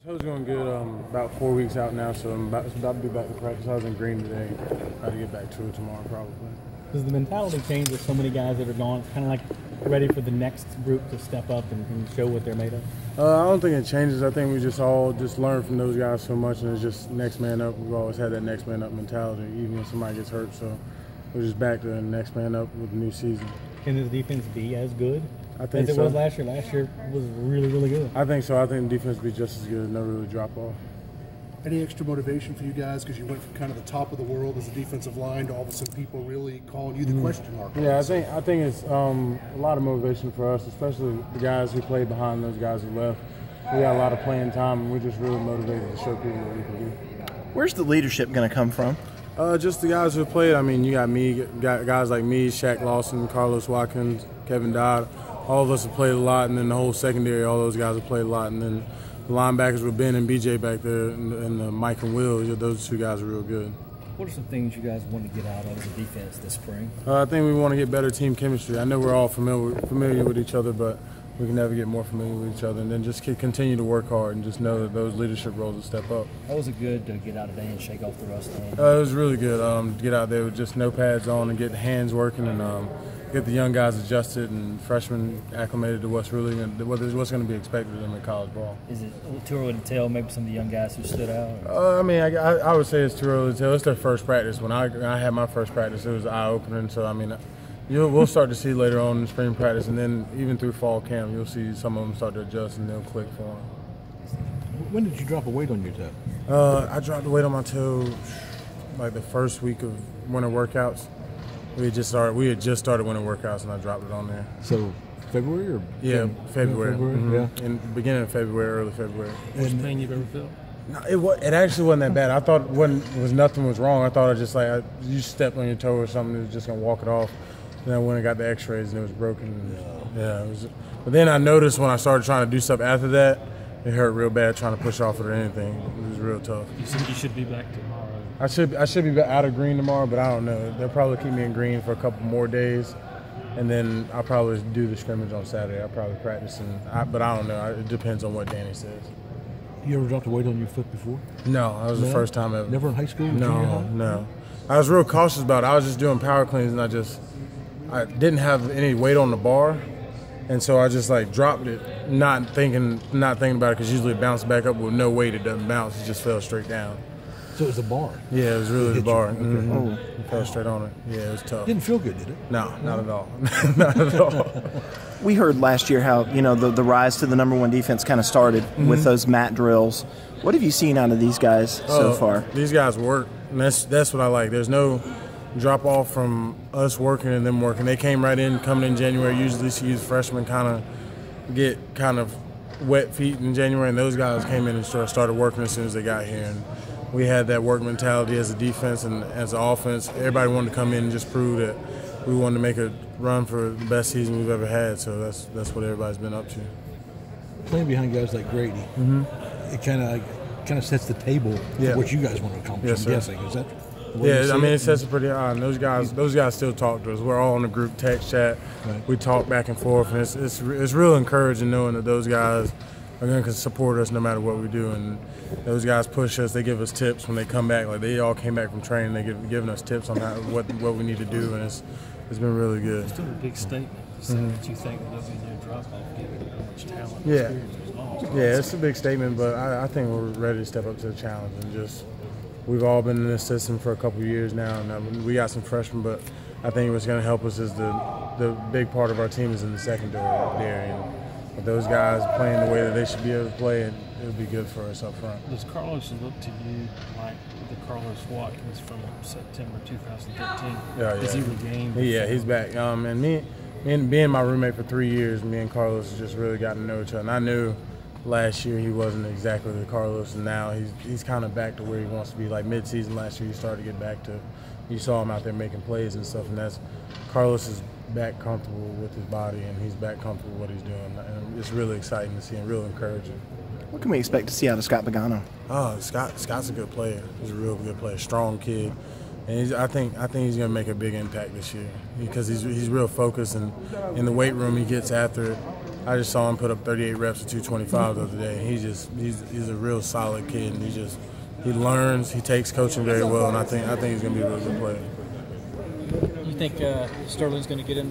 I was going good. About 4 weeks out now, so I'm about to be back to practice. I was in Green today. Got to get back to it tomorrow, probably. Does the mentality change with so many guys that are gone? It's kind of like ready for the next group to step up and show what they're made of? I don't think it changes. I think we just all learn from those guys so much, and it's just next man up. We've always had that next man up mentality, even when somebody gets hurt. So we're just back to the next man up with the new season. Can this defense be as good I think as it so. was last year? Last year was really, really good. I think so. I think the defense will be just as good. Never really drop off. Any extra motivation for you guys because you went from kind of the top of the world as a defensive line to all of a sudden people really calling you the question mark? Yeah, I think it's a lot of motivation for us, especially the guys who played behind those guys who left. We got a lot of playing time, and we're just really motivated to show people what we can do. Where's the leadership going to come from? Just the guys who played. I mean, you got me, guys like me, Shaq Lawson, Carlos Watkins, Kevin Dodd. All of us have played a lot, and then the whole secondary, all those guys have played a lot, and then the linebackers with Ben and BJ back there, and Mike and Will. Those two guys are real good. What are some things you guys want to get out of the defense this spring? I think we want to get better team chemistry. I know we're all familiar with each other, but we can never get more familiar with each other. And then just continue to work hard and just know that those leadership roles will step up. How was it good to get out today and shake off the rust? It was really good to get out there with just no pads on and get the hands working and get the young guys adjusted and freshmen acclimated to what's going to be expected of them in college ball. Is it too early to tell maybe some of the young guys who stood out? I mean, I would say it's too early to tell. It's their first practice. When I had my first practice, it was eye-opening. So, I mean, we'll start to see later on in spring practice, and then even through fall camp, you'll see some of them start to adjust and they'll click for them. When did you drop a weight on your toe? I dropped the weight on my toe like the first week of winter workouts. We had just started winter workouts, and I dropped it on there. So February or February. Mm-hmm. Yeah, in beginning of February, early February. Worst pain you've ever felt? No, it actually wasn't that bad. I thought nothing was wrong. I thought you stepped on your toe or something, it was just gonna walk it off. Then I went and got the X-rays, and it was broken. Yeah, it was. But then I noticed when I started trying to do stuff after that, it hurt real bad trying to push off it or anything. It was real tough. You said you should be back tomorrow. I should be out of Green tomorrow, but I don't know. They'll probably keep me in Green for a couple more days, and then I'll probably do the scrimmage on Saturday. I'll probably practice, but I don't know. It depends on what Danny says. You ever dropped a weight on your foot before? No, that was the first time ever. Never in high school? No. I was real cautious about it. I was just doing power cleans, and I didn't have any weight on the bar, and so I just dropped it, not thinking about it, because usually it bounces back up with no weight. It doesn't bounce. It just fell straight down. So it was a bar? Yeah, it was really the bar. Okay. Mm-hmm. It fell straight on it. Yeah, it was tough. Didn't feel good, did it? No, not at all. Not at all. We heard last year how the rise to the #1 defense kind of started with those mat drills. What have you seen out of these guys so far? These guys work, and that's what I like. There's no drop off from us working and them working. They came right in, coming in January. Usually see freshmen get wet feet in January, and those guys came in and started working as soon as they got here. And we had that work mentality as a defense and as an offense. Everybody wanted to come in and just prove that we wanted to make a run for the best season we've ever had. So that's what everybody's been up to. Playing behind guys like Grady, it kind of sets the table for what you guys want to accomplish. Yes, I'm guessing is that? Yeah, I mean, it sets it pretty high. And those guys still talk to us. We're all in a group text chat. Right. We talk back and forth, and it's real encouraging knowing that those guys are going to support us no matter what we do. And those guys push us. They give us tips when they come back. Like, they all came back from training. They've given us tips on what we need to do, and it's been really good. It's still a big statement to say that you think there'll be no drop-off given how much talent and experience was lost. Yeah, it's a big statement, but I think we're ready to step up to the challenge and just – we've all been in this system for a couple of years now, and we got some freshmen, but I think what's going to help us is the big part of our team is in the secondary. And with those guys playing the way that they should be able to play, it'll be good for us up front. Does Carlos look to you like the Carlos Watkins from September 2013? Yeah. Is he regained? Yeah, he's back. And me and being my roommate for 3 years, me and Carlos have just really gotten to know each other. And I knew last year he wasn't exactly the Carlos, and now he's kind of back to where he wants to be. Like mid-season last year, he started to get back to. You saw him out there making plays and stuff, and Carlos is back comfortable with his body, and he's back comfortable with what he's doing. And it's really exciting to see him, real encouraging. What can we expect to see out of Scott Pagano? Oh, Scott's a good player. He's a real good player, strong kid. And I think he's going to make a big impact this year because he's real focused, and in the weight room he gets after it. I just saw him put up 38 reps at 225 the other day. And he's a real solid kid, and he learns, he takes coaching very well, and I think he's going to be a really good player. You think Sterling's going to get in